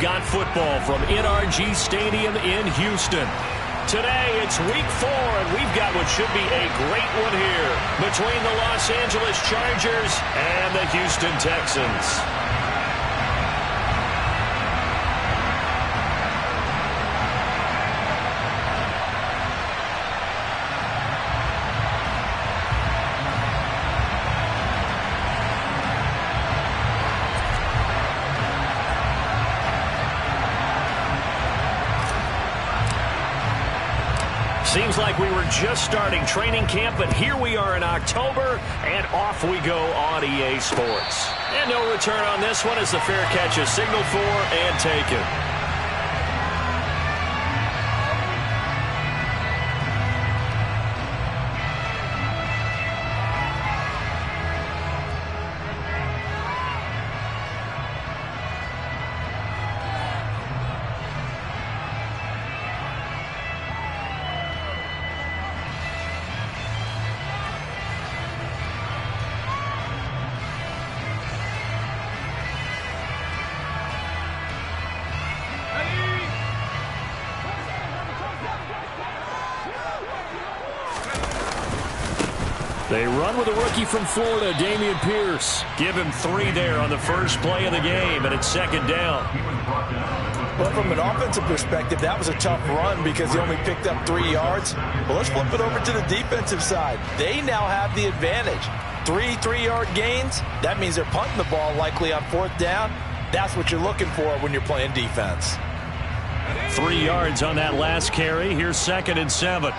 got football from NRG Stadium in Houston. Today, it's week 4, and we've got what should be a great one here between the Los Angeles Chargers and the Houston Texans. Seems like we were just starting training camp, but here we are in October, and off we go on EA Sports. And no return on this one as the fair catch is signaled for and taken. They run with a rookie from Florida, Dameon Pierce. Give him 3 there on the first play of the game, and it's second down. Well, from an offensive perspective, that was a tough run because he only picked up 3 yards. Well, let's flip it over to the defensive side. They now have the advantage. 3 3-yard gains. That means they're punting the ball likely on 4th down. That's what you're looking for when you're playing defense. 3 yards on that last carry. Here's 2nd and 7.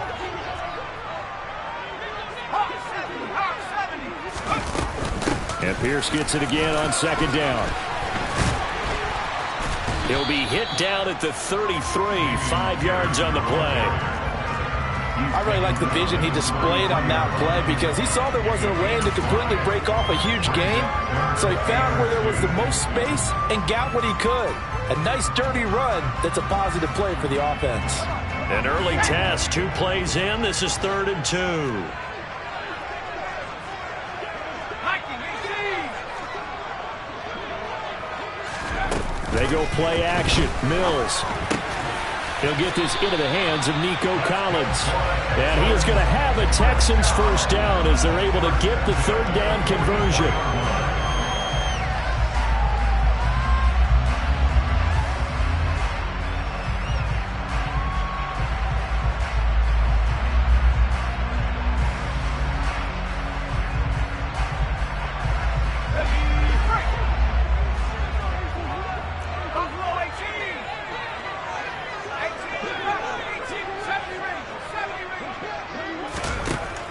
And Pierce gets it again on 2nd down. He'll be hit down at the 33, 5 yards on the play. I really like the vision he displayed on that play because he saw there wasn't a lane to completely break off a huge gain. So he found where there was the most space and got what he could. A nice dirty run that's a positive play for the offense. An early test, 2 plays in. This is 3rd and 2. They go play action. Mills. He'll get this into the hands of Nico Collins. And he is going to have a Texans first down as they're able to get the 3rd down conversion.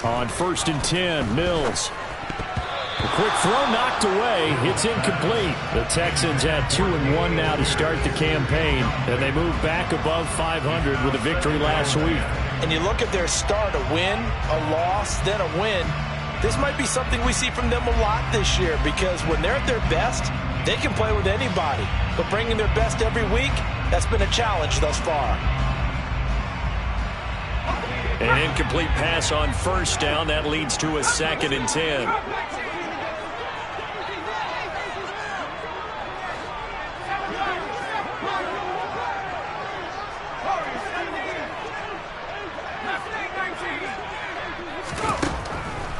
On 1st and 10, Mills. A quick throw knocked away. It's incomplete. The Texans had 2-1 now to start the campaign, and they move back above 500 with a victory last week. And you look at their start, a win, a loss, then a win. This might be something we see from them a lot this year because when they're at their best, they can play with anybody. But bringing their best every week, that's been a challenge thus far. An incomplete pass on 1st down. That leads to a 2nd and 10.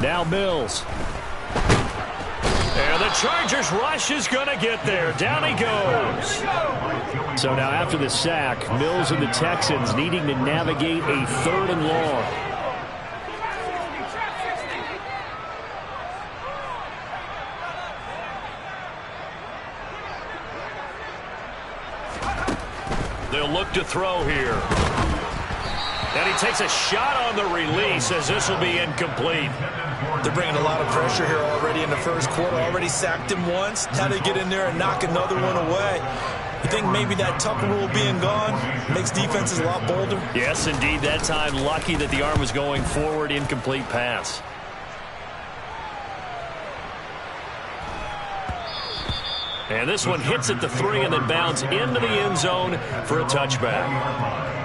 Now Mills. And the Chargers rush is going to get there. Down he goes. So now after the sack, Mills and the Texans needing to navigate a 3rd and long. They'll look to throw here. And he takes a shot on the release as this will be incomplete. They're bringing a lot of pressure here already in the first quarter. Already sacked him once. Now they get in there and knock another one away. You think maybe that Tucker rule being gone makes defenses a lot bolder? Yes, indeed. That time lucky that the arm was going forward. Incomplete pass. And this one hits at the 3 and then bounds into the end zone for a touchback.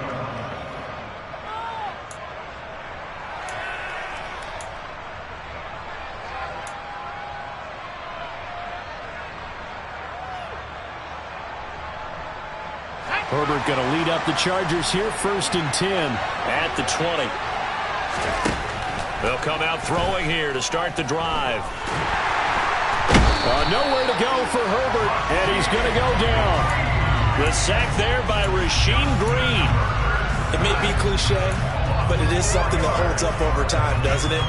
Herbert going to lead up the Chargers here, 1st and 10 at the 20. They'll come out throwing here to start the drive. Nowhere to go for Herbert, and he's going to go down. The sack there by Rasheem Green. It may be cliche, but it is something that holds up over time, doesn't it?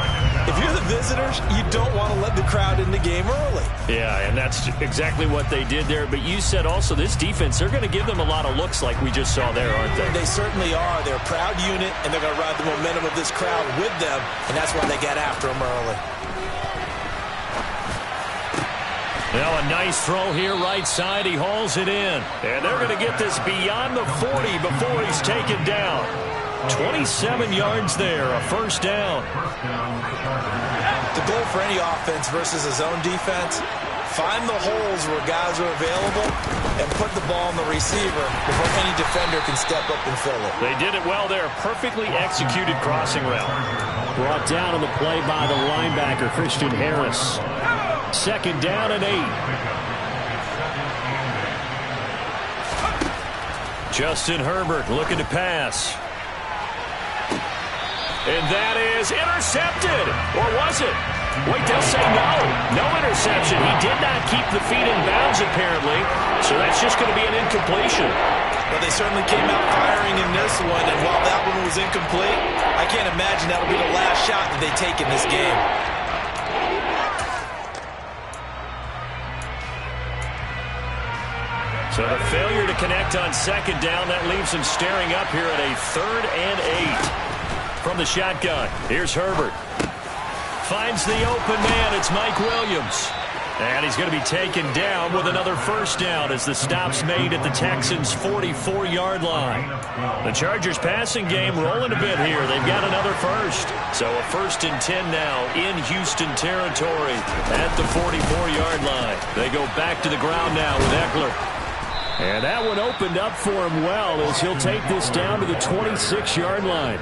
If you're the visitors, you don't want to let the crowd in the game early. Yeah, and that's exactly what they did there. But you said also this defense, they're going to give them a lot of looks like we just saw there, aren't they? They certainly are. They're a proud unit, and they're going to ride the momentum of this crowd with them, and that's why they got after them early. Now a nice throw here right side. He hauls it in. And they're going to get this beyond the 40 before he's taken down. 27 yards there, a 1st down. The goal for any offense versus a zone defense, find the holes where guys are available and put the ball on the receiver before any defender can step up and fill it. They did it well there. Perfectly executed crossing route. Brought down on the play by the linebacker, Christian Harris. 2nd down and 8. Justin Herbert looking to pass. And that is intercepted. Or was it? Wait, they'll say no. No interception. He did not keep the feet in bounds, apparently. So that's just going to be an incompletion. Well, they certainly came out firing in this one. And while that one was incomplete, I can't imagine that'll be the last shot that they take in this game. So the failure to connect on 2nd down, that leaves him staring up here at a 3rd and 8. From the shotgun, here's Herbert. Finds the open man, it's Mike Williams. And he's going to be taken down with another 1st down as the stop's made at the Texans' 44-yard line. The Chargers passing game rolling a bit here. They've got another 1st. So a 1st and 10 now in Houston territory at the 44-yard line. They go back to the ground now with Eckler. And that one opened up for him well as he'll take this down to the 26-yard line.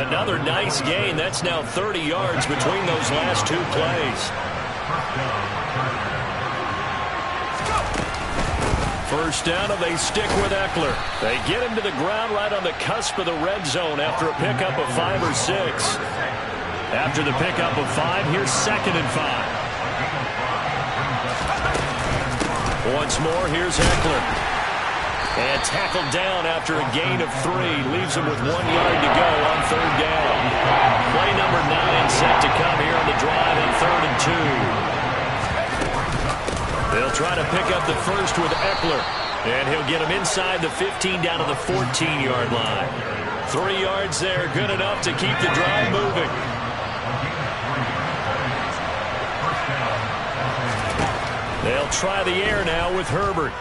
Another nice gain. That's now 30 yards between those last 2 plays. 1st down, and they stick with Eckler. They get him to the ground right on the cusp of the red zone after a pickup of 5 or 6. After the pickup of 5, here's 2nd and 5. Once more, here's Eckler. And tackled down after a gain of 3. Leaves him with 1 yard to go on 3rd down. Play number 9 set to come here on the drive on 3rd and 2. They'll try to pick up the 1st with Eckler. And he'll get him inside the 15 down to the 14-yard line. 3 yards there, good enough to keep the drive moving. They'll try the air now with Herbert.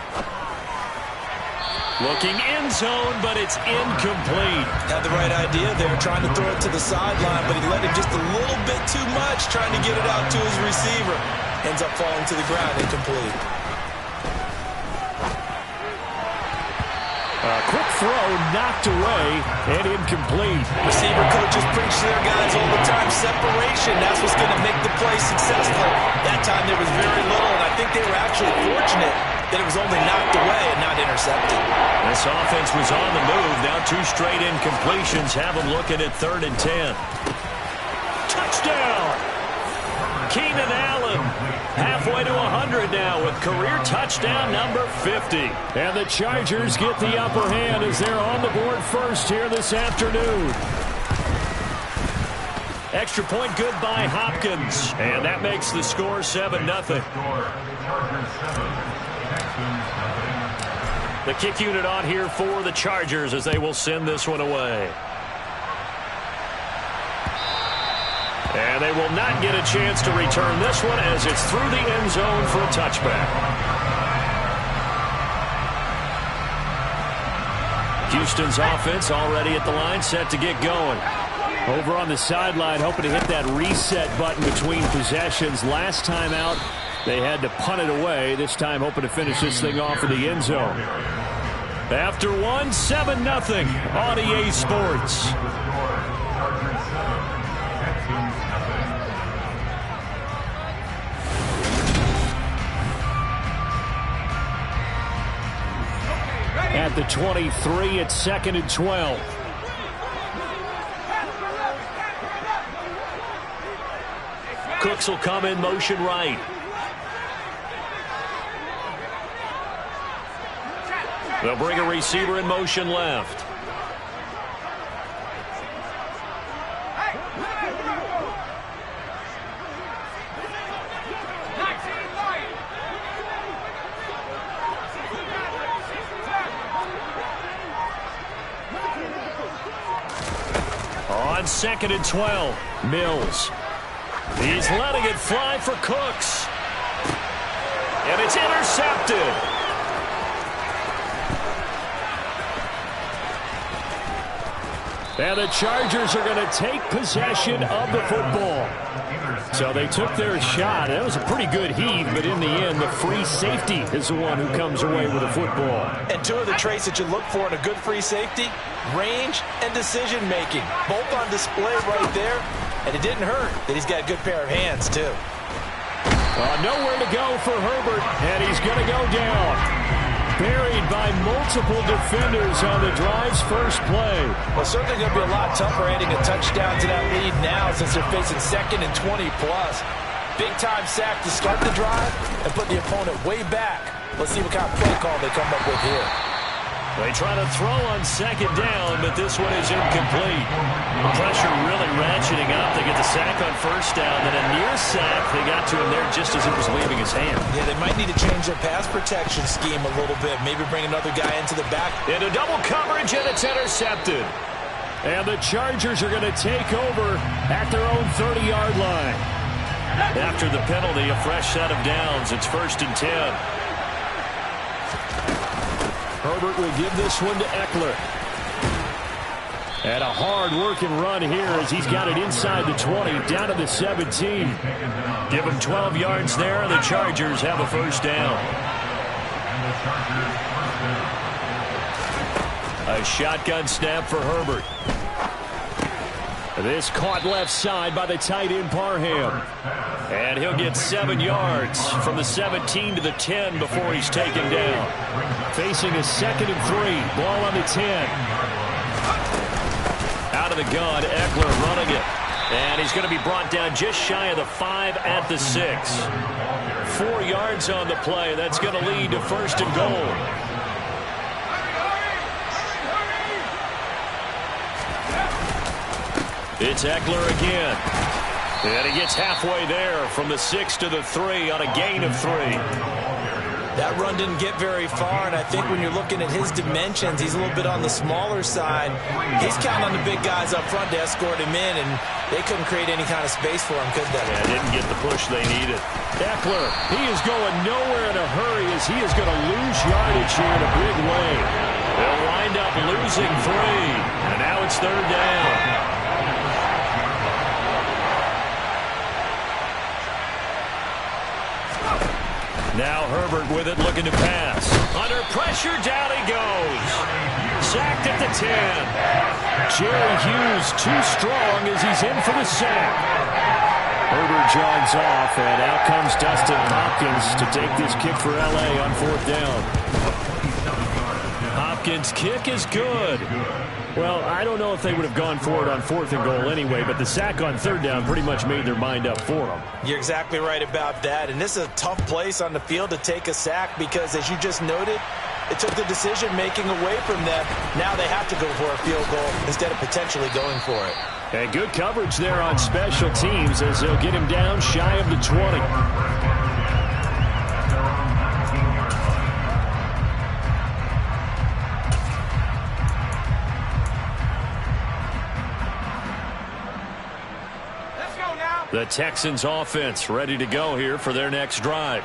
Looking end zone, but it's incomplete. Had the right idea there, trying to throw it to the sideline, but he let it just a little bit too much, trying to get it out to his receiver. Ends up falling to the ground, incomplete. A quick throw, knocked away, and incomplete. Receiver coaches preach to their guys all the time. Separation, that's what's going to make the play successful. That time there was very little, and I think they were actually fortunate that it was only knocked away and not intercepted. This offense was on the move. Now 2 straight incompletions have them looking at 3rd and 10. Touchdown! Keenan Allen halfway to 100 now with career touchdown number 50. And the Chargers get the upper hand as they're on the board first here this afternoon. Extra point good by Hopkins. And that makes the score 7-0. The kick unit on here for the Chargers as they will send this one away. And they will not get a chance to return this one as it's through the end zone for a touchback. Houston's offense already at the line, set to get going. Over on the sideline, hoping to hit that reset button between possessions. Last time out, they had to punt it away. This time, hoping to finish this thing off in the end zone. After one, 7-0 on EA Sports. at the 23. It's 2nd and 12. Cooks will come in motion right. They'll bring a receiver in motion left. On 2nd and 12, Mills. He's letting it fly for Cooks. And it's intercepted. And the Chargers are going to take possession of the football. So they took their shot. That was a pretty good heave, but in the end, the free safety is the one who comes away with the football. And two of the traits that you look for in a good free safety, range and decision-making. Both on display right there. And it didn't hurt that he's got a good pair of hands, too. Nowhere to go for Herbert, and he's going to go down. Buried by multiple defenders on the drive's first play. Well, certainly going to be a lot tougher adding a touchdown to that lead now since they're facing 2nd and 20-plus. Big-time sack to start the drive and put the opponent way back. Let's see what kind of play call they come up with here. They try to throw on 2nd down, but this one is incomplete. The pressure really ratcheting up. They get the sack on 1st down, then a near sack. They got to him there just as it was leaving his hand. Yeah, they might need to change their pass protection scheme a little bit. Maybe bring another guy into the back. Into double coverage, and it's intercepted. And the Chargers are going to take over at their own 30-yard line. After the penalty, a fresh set of downs. It's 1st and 10. Herbert will give this one to Eckler. And a hard-working run here as he's got it inside the 20, down to the 17. Give him 12 yards there, and the Chargers have a 1st down. A shotgun snap for Herbert. This caught left side by the tight end Parham. And he'll get 7 yards from the 17 to the 10 before he's taken down. Facing a 2nd and 3. Ball on the 10. Out of the gun, Eckler running it. And he's going to be brought down just shy of the 5 at the 6. 4 yards on the play. That's going to lead to 1st and goal. It's Eckler again. And he gets halfway there from the 6 to the 3 on a gain of 3. That run didn't get very far, and I think when you're looking at his dimensions, he's a little bit on the smaller side. He's counting on the big guys up front to escort him in, and they couldn't create any kind of space for him, could they? Yeah, didn't get the push they needed. Eckler, he is going nowhere in a hurry as he is going to lose yardage here in a big way. They'll wind up losing 3, and now it's 3rd down. Now Herbert with it, looking to pass. Under pressure, down he goes. Sacked at the 10. Jerry Hughes too strong as he's in for the sack. Herbert jogs off, and out comes Dustin Hopkins to take this kick for L.A. on 4th down. Hopkins' kick is good. Well, I don't know if they would have gone for it on 4th and goal anyway, but the sack on 3rd down pretty much made their mind up for them. You're exactly right about that, and this is a tough place on the field to take a sack because, as you just noted, it took the decision-making away from them. Now they have to go for a field goal instead of potentially going for it. And good coverage there on special teams as they'll get him down shy of the 20. The Texans offense ready to go here for their next drive.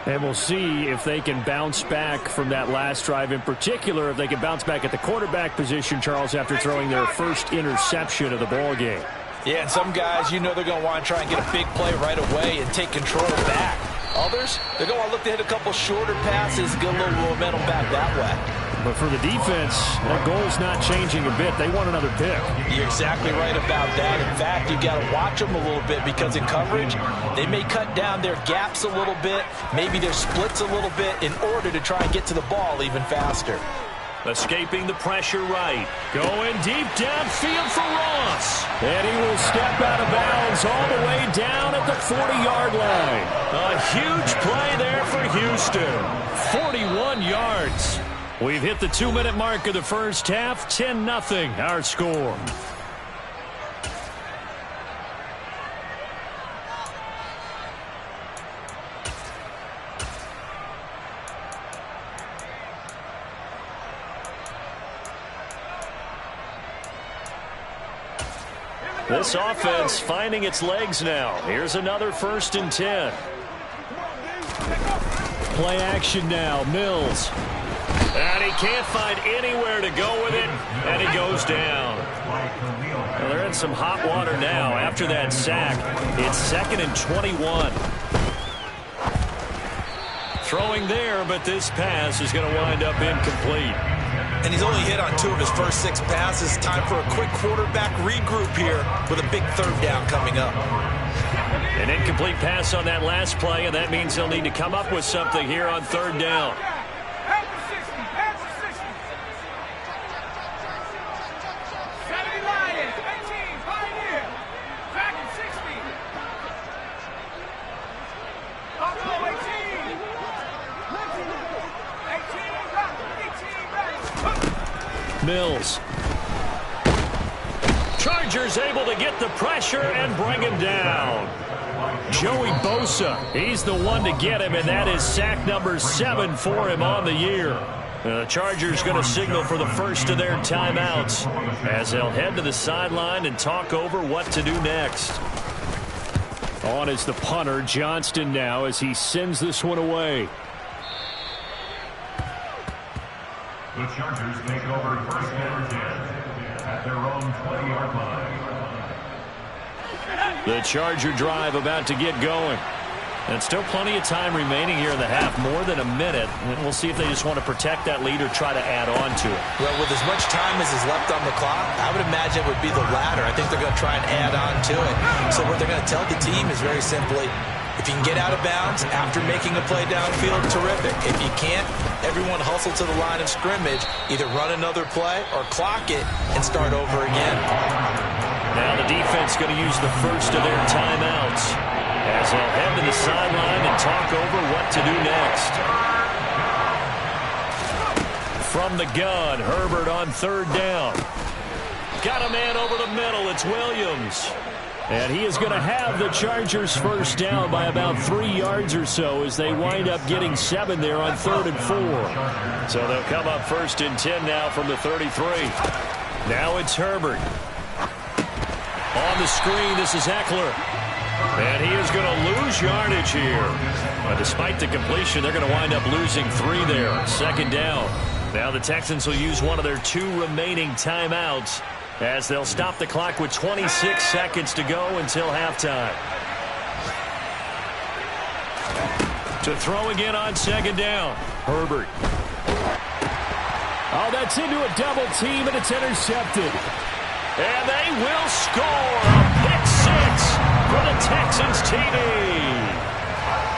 And we'll see if they can bounce back from that last drive. In particular, if they can bounce back at the quarterback position, Charles, after throwing their first interception of the ball game. Yeah, and some guys, you know they're going to want to try and get a big play right away and take control back. Others, they're going to look to hit a couple shorter passes, get a little momentum back that way. But for the defense, that goal's not changing a bit. They want another pick. You're exactly right about that. In fact, you've got to watch them a little bit because in coverage, they may cut down their gaps a little bit, maybe their splits a little bit in order to try and get to the ball even faster. Escaping the pressure right. Going deep downfield for Ross. And he will step out of bounds all the way down at the 40-yard line. A huge play there for Houston. 41 yards. We've hit the 2-minute mark of the first half. 10-0 our score. This offense finding its legs now. Here's another 1st and 10. Play action now. Mills. And he can't find anywhere to go with it. And he goes down. Well, they're in some hot water now after that sack. It's 2nd and 21. Throwing there, but this pass is going to wind up incomplete. And he's only hit on 2 of his first 6 passes. Time for a quick quarterback regroup here with a big 3rd down coming up. An incomplete pass on that last play, and that means they'll need to come up with something here on 3rd down. Mills. Chargers able to get the pressure and bring him down. Joey Bosa, he's the one to get him, and that is sack number 7 for him on the year. The Chargers going to signal for the first of their timeouts as they'll head to the sideline and talk over what to do next. On is the punter, Johnston, now as he sends this one away. The Chargers take over 1st and 10 at their own 20-yard line. The Charger drive about to get going. And still plenty of time remaining here in the half, more than a minute. And we'll see if they just want to protect that lead or try to add on to it. Well, with as much time as is left on the clock, I would imagine it would be the latter. I think they're going to try and add on to it. So what they're going to tell the team is very simply, if you can get out of bounds after making a play downfield, terrific. If you can't, everyone hustle to the line of scrimmage, either run another play or clock it and start over again. Now the defense going to use the first of their timeouts as they'll head to the sideline and talk over what to do next. From the gun, Herbert on 3rd down. Got a man over the middle. It's Williams. And he is going to have the Chargers first down by about 3 yards or so as they wind up getting 7 there on 3rd and 4. So they'll come up 1st and 10 now from the 33. Now it's Herbert. On the screen, this is Eckler. And he is going to lose yardage here. But despite the completion, they're going to wind up losing 3 there. 2nd down. Now the Texans will use one of their 2 remaining timeouts as they'll stop the clock with 26 seconds to go until halftime. To throw again on 2nd down. Herbert. Oh, that's into a double team, and it's intercepted. And they will score a pick 6 for the Texans TD.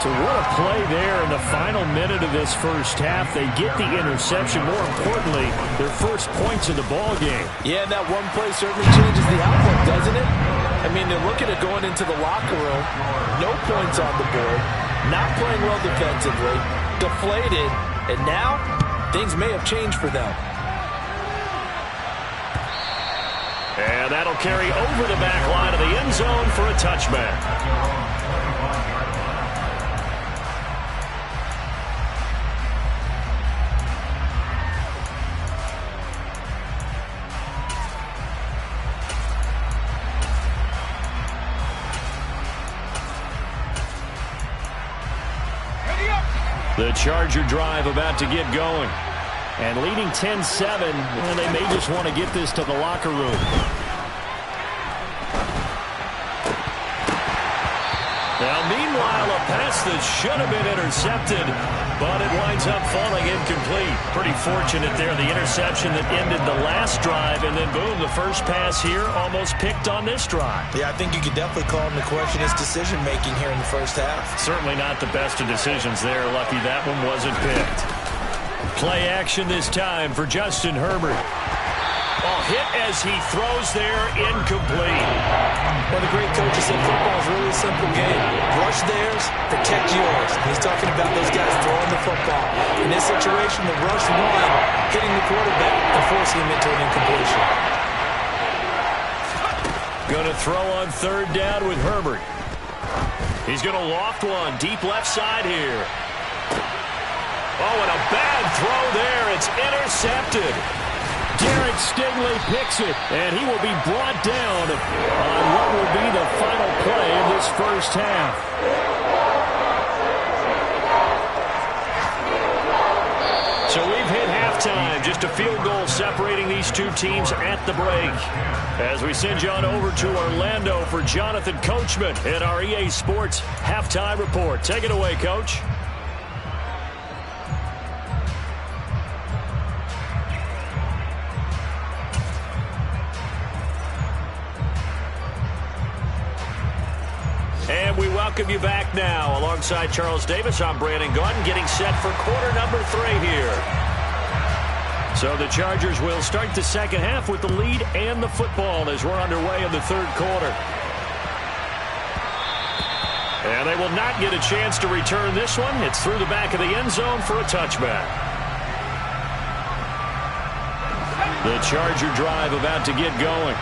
So what a play there in the final minute of this first half. They get the interception. More importantly, their first points of the ball game. Yeah, and that one play certainly changes the outlook, doesn't it? I mean, they're looking at going into the locker room. No points on the board. Not playing well defensively. Deflated. And now, things may have changed for them. And that'll carry over the back line of the end zone for a touchback. The Charger drive about to get going. And leading 10-7, and they may just want to get this to the locker room. Now, meanwhile, a pass that should have been intercepted, but it winds up falling incomplete. Pretty fortunate there, the interception that ended the last drive, and then boom, the first pass here almost picked on this drive. Yeah, I think you could definitely call him to question his decision-making here in the first half. Certainly not the best of decisions there. Lucky that one wasn't picked. Play action this time for Justin Herbert. Oh, hit as he throws there, incomplete. One of the great coaches said football is really a simple game. Rush theirs, protect yours. And he's talking about those guys throwing the football. In this situation, the rush one, hitting the quarterback and forcing him into an incompletion. Going to throw on third down with Herbert. He's going to loft one deep left side here. Oh, and a bad throw there. It's intercepted. Derek Stingley picks it, and he will be brought down on what will be the final play of this first half. So we've hit halftime. Just a field goal separating these two teams at the break. As we send you on over to Orlando for Jonathan Coachman at our EA Sports Halftime Report. Take it away, Coach. And we welcome you back now. Alongside Charles Davis, I'm Brandon Gunn, getting set for quarter number 3 here. So the Chargers will start the second half with the lead and the football as we're underway in the third quarter. And they will not get a chance to return this one. It's through the back of the end zone for a touchback. The Charger drive about to get going.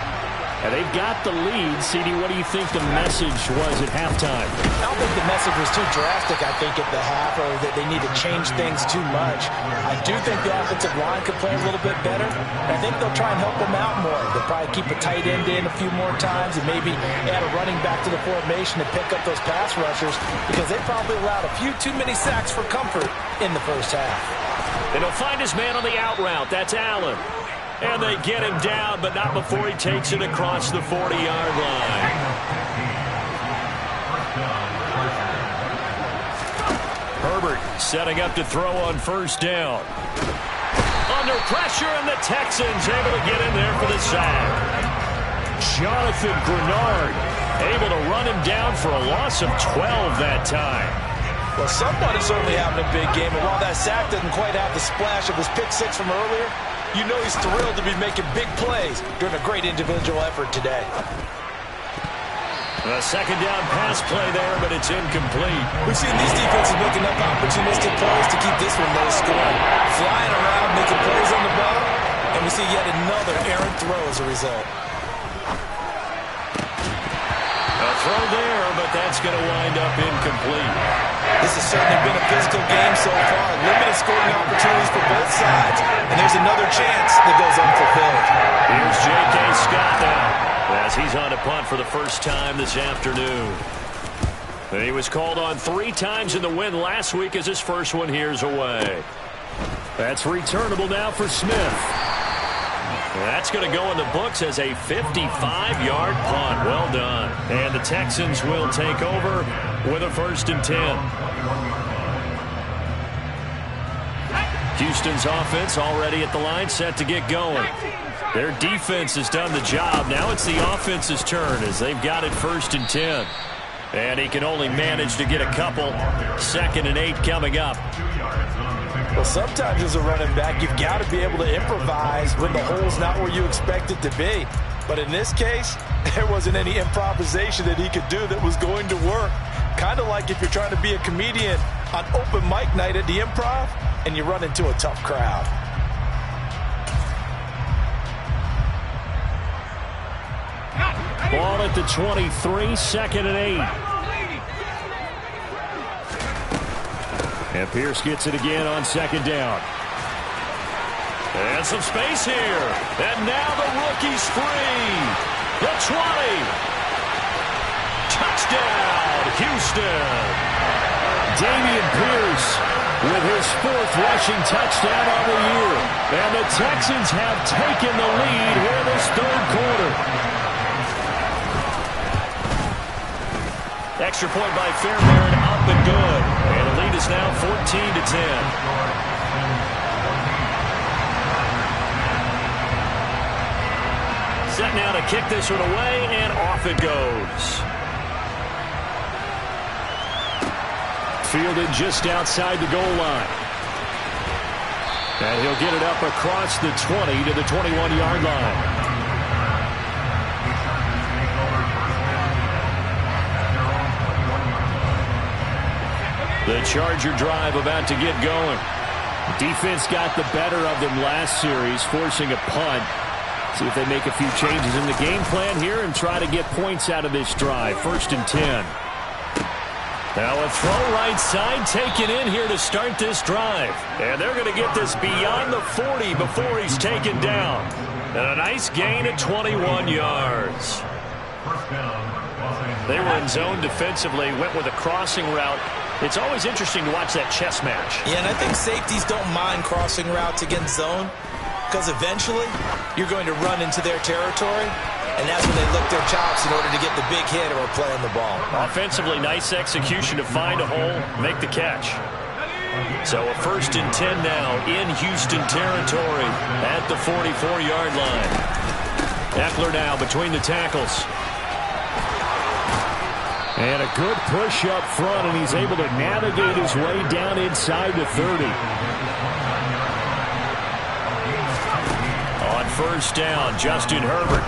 And they've got the lead. CD, what do you think the message was at halftime? I don't think the message was too drastic, I think, at the half, or that they need to change things too much. I do think the offensive line could play a little bit better. I think they'll try and help them out more. They'll probably keep a tight end in a few more times and maybe add a running back to the formation to pick up those pass rushers, because they probably allowed a few too many sacks for comfort in the first half. And he'll find his man on the out route. That's Allen. And they get him down, but not before he takes it across the 40-yard line. Herbert setting up to throw on first down. Under pressure, and the Texans able to get in there for the sack. Jonathan Grenard able to run him down for a loss of 12 that time. Well, someone is certainly having a big game, and while that sack doesn't quite have the splash of his pick six from earlier, you know he's thrilled to be making big plays during a great individual effort today. A second down pass play there, but it's incomplete. We've seen these defenses make enough opportunistic plays to keep this one low scoring. Flying around, making plays on the ball, and we see yet another errant throw as a result. A throw there, but that's going to wind up incomplete. This has certainly been a physical game so far. Limited scoring opportunities for both sides. And there's another chance that goes unfulfilled. Here's J.K. Scott now, as he's on a punt for the first time this afternoon. He was called on 3 times in the win last week as his first one here's away. That's returnable now for Smith. That's going to go in the books as a 55-yard punt. Well done. And the Texans will take over with a 1st and 10. Houston's offense already at the line, set to get going. Their defense has done the job. Now it's the offense's turn as they've got it 1st and 10. And he can only manage to get a couple. 2nd and 8 coming up. Well, sometimes as a running back, you've got to be able to improvise when the hole's not where you expect it to be. But in this case, there wasn't any improvisation that he could do that was going to work. Kind of like if you're trying to be a comedian on open mic night at the Improv and you run into a tough crowd. Ball at the 23, 2nd and 8. And Pierce gets it again on 2nd down. And some space here. And now the rookie's free. The 20. Touchdown, Houston. Damian Pierce with his 4th rushing touchdown on the year. And the Texans have taken the lead here in this 3rd quarter. Extra point by Fairbairn, up and good. And the lead is now 14 to 10. Set now to kick this one away, and off it goes. Fielded just outside the goal line. And he'll get it up across the 20 to the 21-yard line. The Charger drive about to get going. Defense got the better of them last series, forcing a punt. See if they make a few changes in the game plan here and try to get points out of this drive. 1st and 10. Now a throw right side taken in here to start this drive. And they're going to get this beyond the 40 before he's taken down. And a nice gain of 21 yards. They were in zone defensively, went with a crossing route. It's always interesting to watch that chess match. Yeah, and I think safeties don't mind crossing routes against zone because eventually you're going to run into their territory, and that's when they look their chops in order to get the big hit or play on the ball. Offensively, nice execution to find a hole, make the catch. So a 1st and 10 now in Houston territory at the 44-yard line. Eckler now between the tackles. And a good push up front, and he's able to navigate his way down inside the 30. On 1st down, Justin Herbert.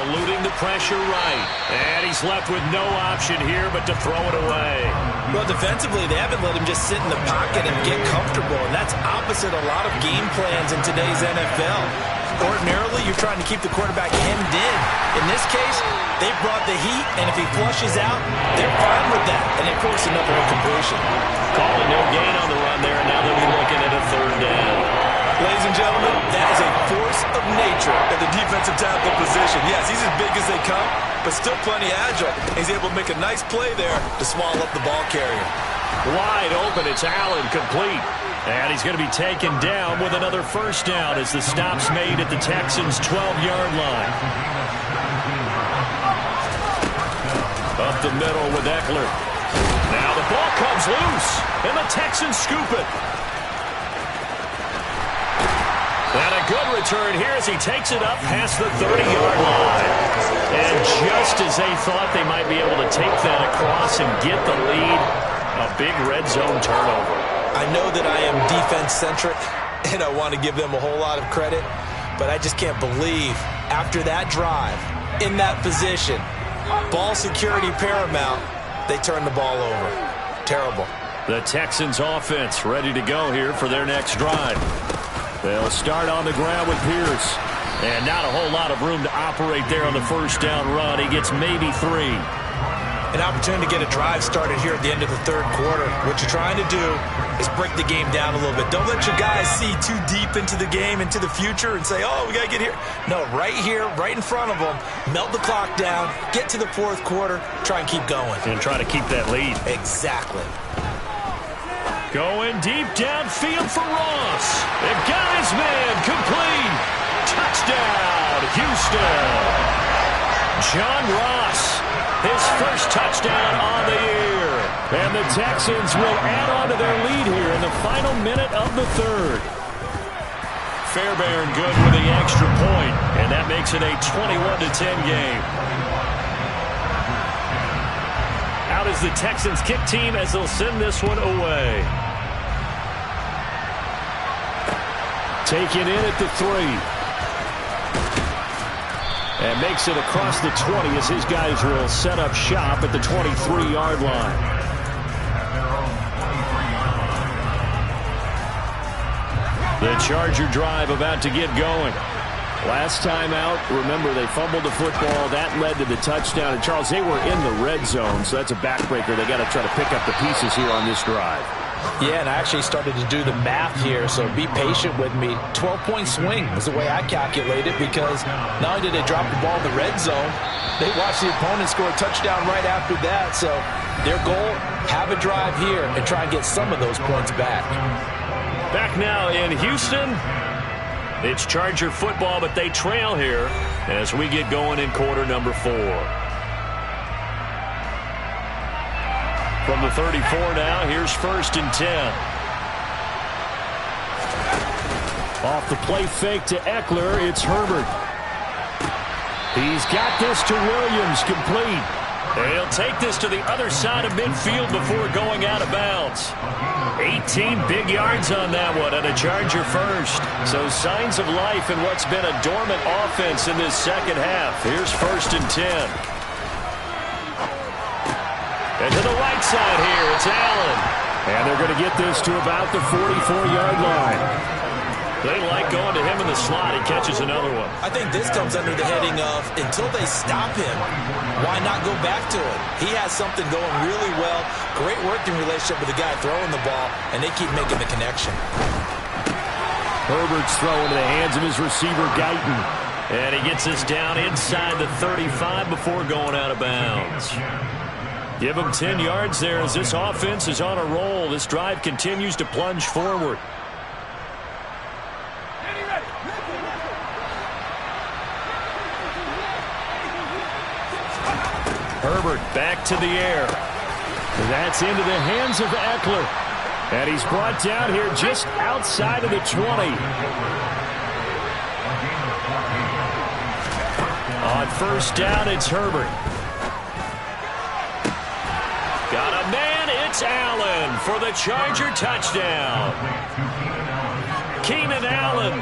Eluding the pressure right. And he's left with no option here but to throw it away. Well, defensively, they haven't let him just sit in the pocket and get comfortable, and that's opposite a lot of game plans in today's NFL. Ordinarily, you're trying to keep the quarterback hemmed in. In this case, they brought the heat, and if he flushes out, they're fine with that, and they force another incompletion. Calling no gain on the run there, and now they'll be looking at a 3rd down. Ladies and gentlemen, that is a force of nature at the defensive tackle position. Yes, he's as big as they come, but still plenty agile. He's able to make a nice play there to swallow up the ball carrier. Wide open, it's Allen, complete. And he's going to be taken down with another 1st down as the stop's made at the Texans' 12-yard line. Up the middle with Eckler. Now the ball comes loose, and the Texans scoop it. And a good return here as he takes it up past the 30-yard line. And just as they thought they might be able to take that across and get the lead, a big red zone turnover. I know that I am defense-centric, and I want to give them a whole lot of credit, but I just can't believe after that drive, in that position, ball security paramount, they turn the ball over. Terrible. The Texans offense ready to go here for their next drive. They'll start on the ground with Pierce. And not a whole lot of room to operate there on the 1st down run. He gets maybe 3. An opportunity to get a drive started here at the end of the 3rd quarter. What you're trying to do is break the game down a little bit. Don't let your guys see too deep into the game, into the future, and say, oh, we got to get here. No, right here, right in front of them, melt the clock down, get to the 4th quarter, try and keep going. And try to keep that lead. Exactly. Going deep downfield for Ross. They've got his man complete. Touchdown, Houston. John Ross, his 1st touchdown on the year. And the Texans will add on to their lead here in the final minute of the 3rd. Fairbairn good with the extra point, and that makes it a 21-10 game. Out is the Texans kick team as they'll send this one away. Taken in at the 3. And makes it across the 20 as his guys will set up shop at the 23-yard line. The Charger drive about to get going. Last time out, remember, they fumbled the football. That led to the touchdown. And, Charles, they were in the red zone, so that's a backbreaker. They got to try to pick up the pieces here on this drive. Yeah, and I actually started to do the math here, so be patient with me. 12-point swing is the way I calculate it, because not only did they drop the ball in the red zone, they watched the opponent score a touchdown right after that. So their goal, have a drive here and try and get some of those points back. Back now in Houston. It's Charger football, but they trail here as we get going in quarter number 4. From the 34 now, here's 1st and 10. Off the play fake to Eckler, it's Herbert. He's got this to Williams, complete. And he'll take this to the other side of midfield before going out of bounds. 18 big yards on that one, and a Charger first. So signs of life in what's been a dormant offense in this second half. Here's 1st and 10. And to the right side here, it's Allen. And they're going to get this to about the 44-yard line. They like going to him in the slot. He catches another one. I think this comes under the heading of until they stop him, why not go back to it? He has something going really well. Great working relationship with the guy throwing the ball, and they keep making the connection. Herbert's throw into the hands of his receiver, Guyton. And he gets this down inside the 35 before going out of bounds. Give him 10 yards there as this offense is on a roll. This drive continues to plunge forward. Herbert back to the air. That's into the hands of Eckler. And he's brought down here just outside of the 20. On 1st down, it's Herbert. Got a man, it's Allen for the Charger touchdown. Keenan Allen,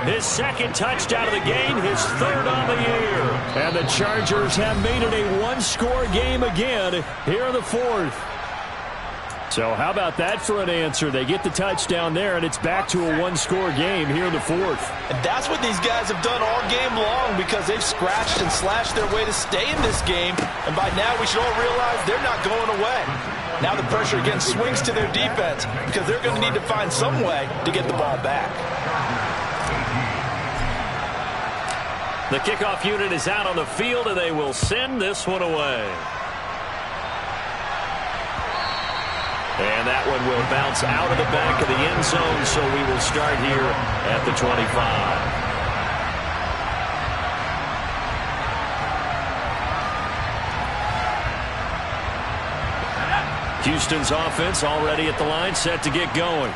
his 2nd touchdown of the game, his 3rd on the year. And the Chargers have made it a one-score game again here in the 4th. So how about that for an answer? They get the touchdown there, and it's back to a one-score game here in the 4th. And that's what these guys have done all game long because they've scratched and slashed their way to stay in this game. And by now we should all realize they're not going away. Now the pressure again swings to their defense because they're going to need to find some way to get the ball back. The kickoff unit is out on the field, and they will send this one away. And that one will bounce out of the back of the end zone, so we will start here at the 25. Houston's offense already at the line, set to get going.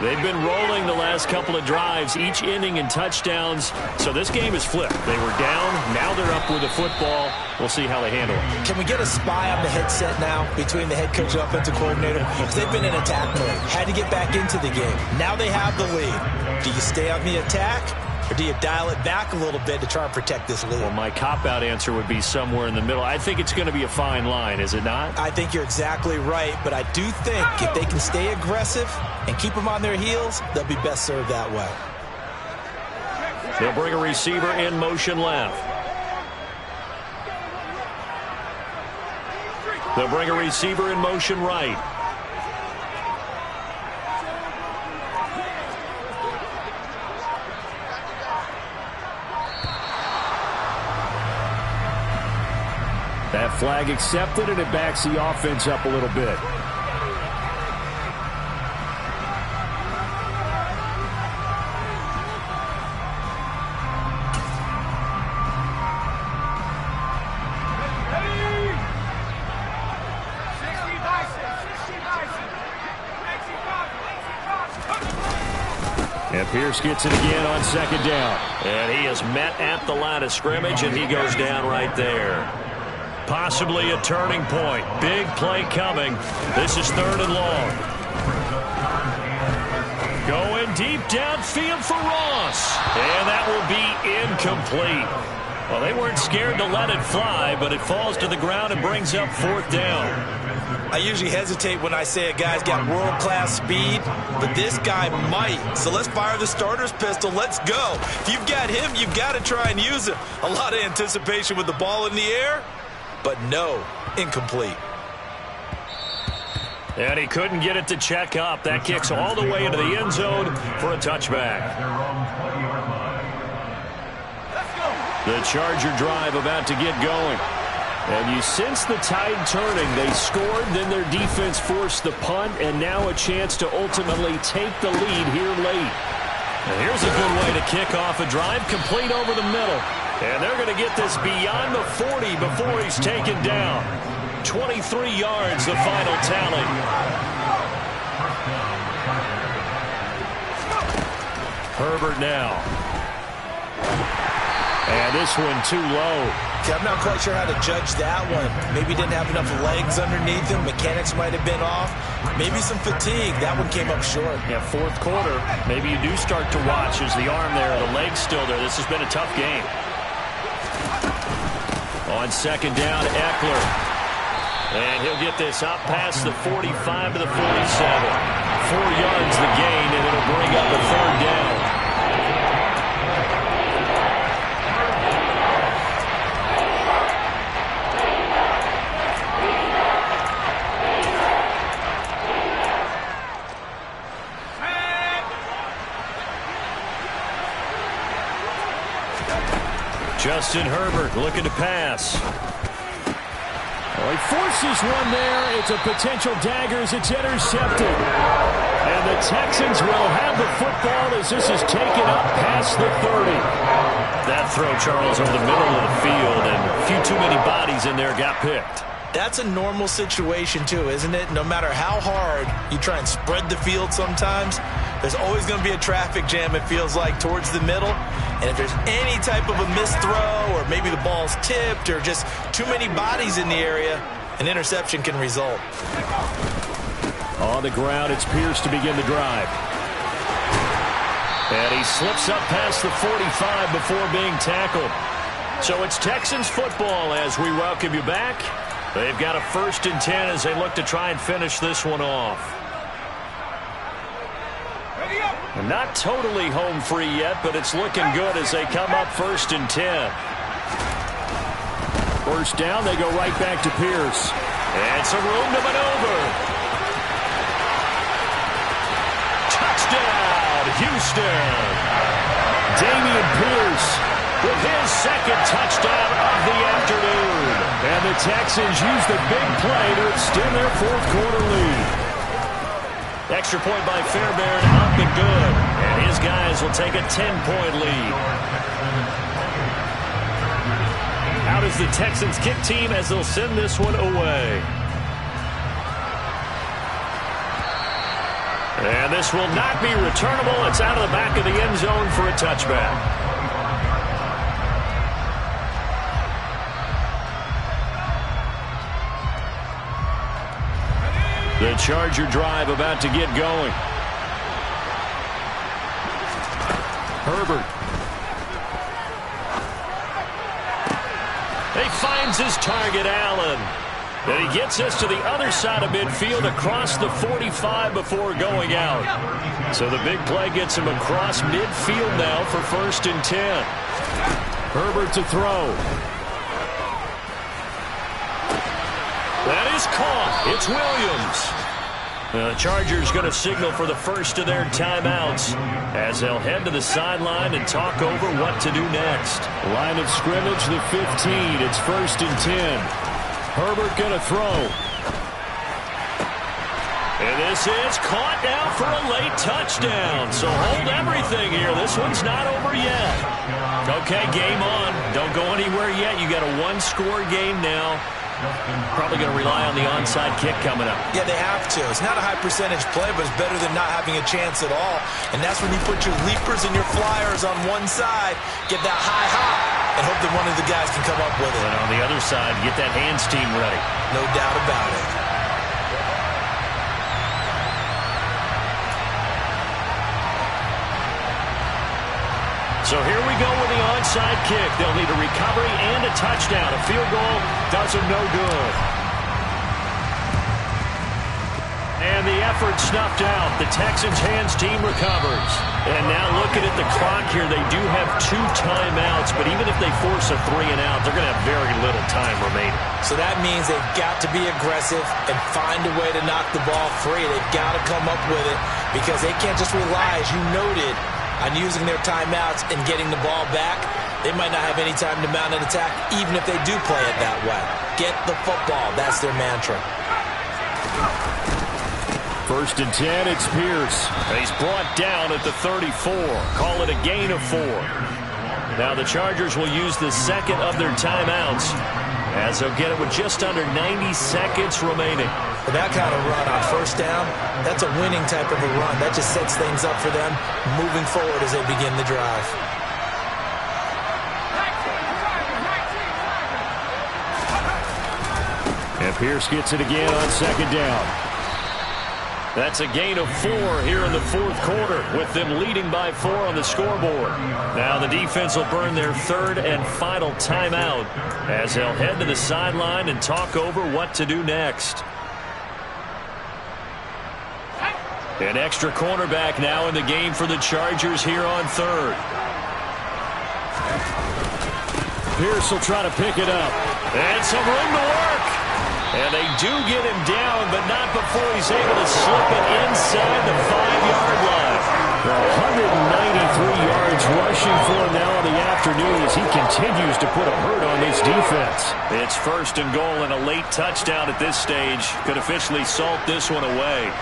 They've been rolling the last couple of drives, each inning in touchdowns. So this game is flipped. They were down. Now they're up with the football. We'll see how they handle it. Can we get a spy on the headset now between the head coach and offensive coordinator? Because they've been in attack mode. Had to get back into the game. Now they have the lead. Do you stay on the attack? Or do you dial it back a little bit to try and protect this lead? Well, my cop-out answer would be somewhere in the middle. I think it's going to be a fine line, is it not? I think you're exactly right, but I do think if they can stay aggressive and keep them on their heels, they'll be best served that way. They'll bring a receiver in motion left. They'll bring a receiver in motion right. That flag accepted, and it backs the offense up a little bit. And Pierce gets it again on 2nd down. And he is met at the line of scrimmage, and he goes down right there. Possibly a turning point. Big play coming. This is 3rd and long. Going deep downfield for Ross. And that will be incomplete. Well, they weren't scared to let it fly, but it falls to the ground and brings up 4th down. I usually hesitate when I say a guy's got world-class speed, but this guy might. So let's fire the starter's pistol. Let's go. If you've got him, you've got to try and use him. A lot of anticipation with the ball in the air. But no, incomplete. And he couldn't get it to check up. That kicks all the way into the end zone for a touchback. The Charger drive about to get going. And you sense the tide turning. They scored, then their defense forced the punt, and now a chance to ultimately take the lead here late. And here's a good way to kick off a drive, complete over the middle. And they're going to get this beyond the 40 before he's taken down. 23 yards, the final tally. Herbert now. And this one too low. Okay, I'm not quite sure how to judge that one. Maybe didn't have enough legs underneath him. Mechanics might have been off. Maybe some fatigue. That one came up short. Yeah, fourth quarter. Maybe you do start to watch as the arm there, the leg's still there. This has been a tough game. On second down, Eckler. And he'll get this up past the 45 to the 47. 4 yards the gain, and it'll bring up a third down. Justin Herbert looking to pass. Well, he forces one there. It's a potential dagger as it's intercepted. And the Texans will have the football as this is taken up past the 30. That throw, Charles, over the middle of the field, and a few too many bodies in there got picked. That's a normal situation, too, isn't it? No matter how hard you try and spread the field sometimes, there's always going to be a traffic jam, it feels like, towards the middle. And if there's any type of a missed throw or maybe the ball's tipped or just too many bodies in the area, an interception can result. On the ground, it's Pierce to begin the drive. And he slips up past the 45 before being tackled. So it's Texans football as we welcome you back. They've got a 1st and 10 as they look to try and finish this one off. Not totally home free yet, but it's looking good as they come up 1st and 10. First down, they go right back to Pierce. And some room to maneuver. Touchdown, Houston. Damian Pierce with his 2nd touchdown of the afternoon. And the Texans use the big play to extend their 4th quarter lead. Extra point by Fairbairn, up and good. And his guys will take a 10-point lead. Out is the Texans kick team as they'll send this one away. And this will not be returnable. It's out of the back of the end zone for a touchback. The Charger drive about to get going. Herbert. He finds his target, Allen. And he gets us to the other side of midfield across the 45 before going out. So the big play gets him across midfield now for 1st and 10. Herbert to throw. That is caught. It's Williams. The Chargers going to signal for the first of their timeouts as they'll head to the sideline and talk over what to do next. Line of scrimmage, the 15. It's 1st and 10. Herbert going to throw. And this is caught now for a late touchdown. So hold everything here. This one's not over yet. Okay, game on. Don't go anywhere yet. You got a 1-score game now. Probably going to rely on the onside kick coming up. Yeah, they have to. It's not a high percentage play, but it's better than not having a chance at all. And that's when you put your leapers and your flyers on one side, get that high hop, and hope that one of the guys can come up with it. And on the other side, get that hands team ready. No doubt about it. So here we go with the onside kick. They'll need a recovery and a touchdown. A field goal does them no good. And the effort snuffed out. The Texans hands team recovers. And now looking at the clock here, they do have 2 timeouts, but even if they force a 3 and out, they're going to have very little time remaining. So that means they've got to be aggressive and find a way to knock the ball free. They've got to come up with it because they can't just rely, as you noted, on using their timeouts and getting the ball back. They might not have any time to mount an attack, even if they do play it that way. Get the football. That's their mantra. 1st and 10, it's Pierce. He's brought down at the 34. Call it a gain of 4. Now the Chargers will use the 2nd of their timeouts as they'll get it with just under 90 seconds remaining. With that kind of run on 1st down, that's a winning type of a run. That just sets things up for them moving forward as they begin the drive. Pierce gets it again on second down. That's a gain of 4 here in the fourth quarter, with them leading by 4 on the scoreboard. Now the defense will burn their third and final timeout as they'll head to the sideline and talk over what to do next. An extra cornerback now in the game for the Chargers here on third. Pierce will try to pick it up. And some room to work. And they do get him down, but not before he's able to slip it inside the 5-yard line. 193 yards rushing for him now in the afternoon as he continues to put a hurt on this defense. It's first and goal and a late touchdown at this stage. Could officially salt this one away.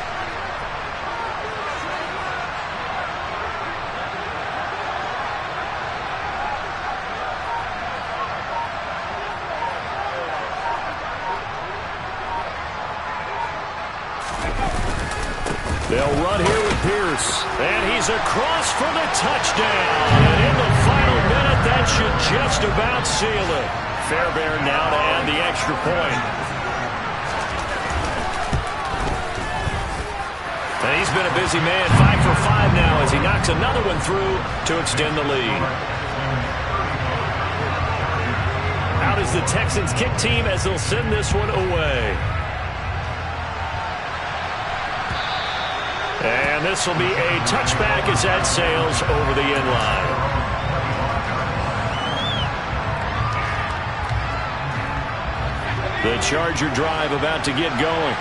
They'll run here with Pierce. And he's across for the touchdown. And in the final minute, that should just about seal it. Fairbairn now to add the extra point. And he's been a busy man. 5 for 5 now as he knocks another one through to extend the lead. Out is the Texans kick team as they'll send this one away. And this will be a touchback as that sails over the end line. The Charger drive about to get going.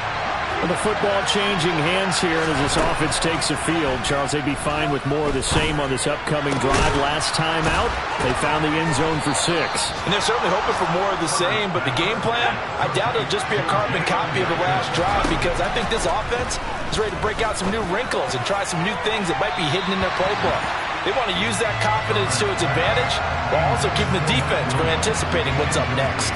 The football changing hands here, and as this offense takes the field, Charles, they'd be fine with more of the same on this upcoming drive. Last time out, they found the end zone for 6. And they're certainly hoping for more of the same, but the game plan, I doubt it'll just be a carbon copy of the last drive, because I think this offense is ready to break out some new wrinkles and try some new things that might be hidden in their playbook. They want to use that confidence to its advantage while also keeping the defense from anticipating what's up next.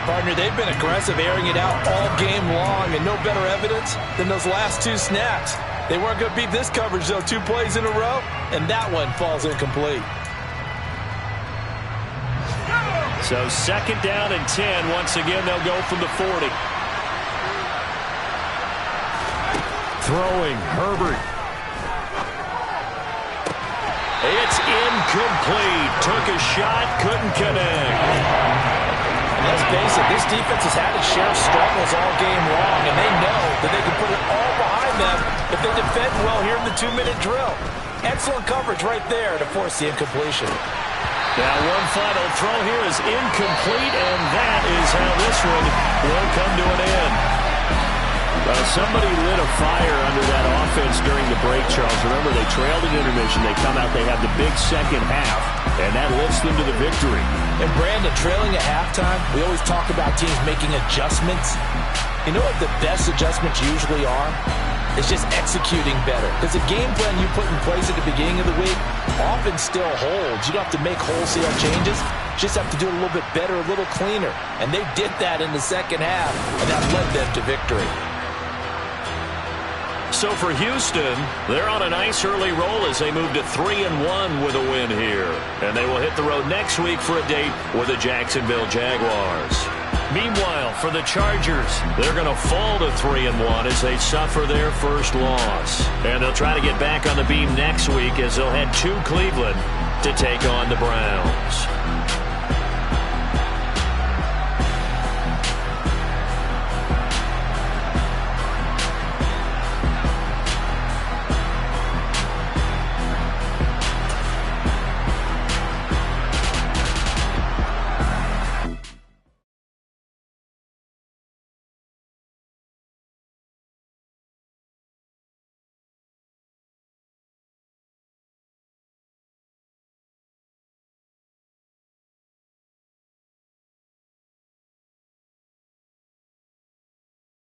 Partner, they've been aggressive, airing it out all game long, and no better evidence than those last 2 snaps. They weren't going to beat this coverage, though, 2 plays in a row, and that one falls incomplete. So second down and 10. Once again, they'll go from the 40. Throwing, Herbert. It's incomplete. Took a shot, couldn't connect. Let's face it, this defense has had its share of struggles all game long, and they know that they can put it all behind them if they defend well here in the 2-minute drill. Excellent coverage right there to force the incompletion. Now one final throw here is incomplete, and that is how this one will come to an end. Somebody lit a fire under that offense during the break, Charles. Remember, they trailed at intermission. They come out, they have the big second half, and that lifts them to the victory. And Brandon, trailing at halftime, we always talk about teams making adjustments. You know what the best adjustments usually are? It's just executing better. Because the game plan you put in place at the beginning of the week often still holds. You don't have to make wholesale changes. You just have to do it a little bit better, a little cleaner. And they did that in the second half, and that led them to victory. So for Houston, they're on a nice early roll as they move to 3-1 with a win here. And they will hit the road next week for a date with the Jacksonville Jaguars. Meanwhile, for the Chargers, they're going to fall to 3-1 as they suffer their first loss. And they'll try to get back on the beam next week as they'll head to Cleveland to take on the Browns.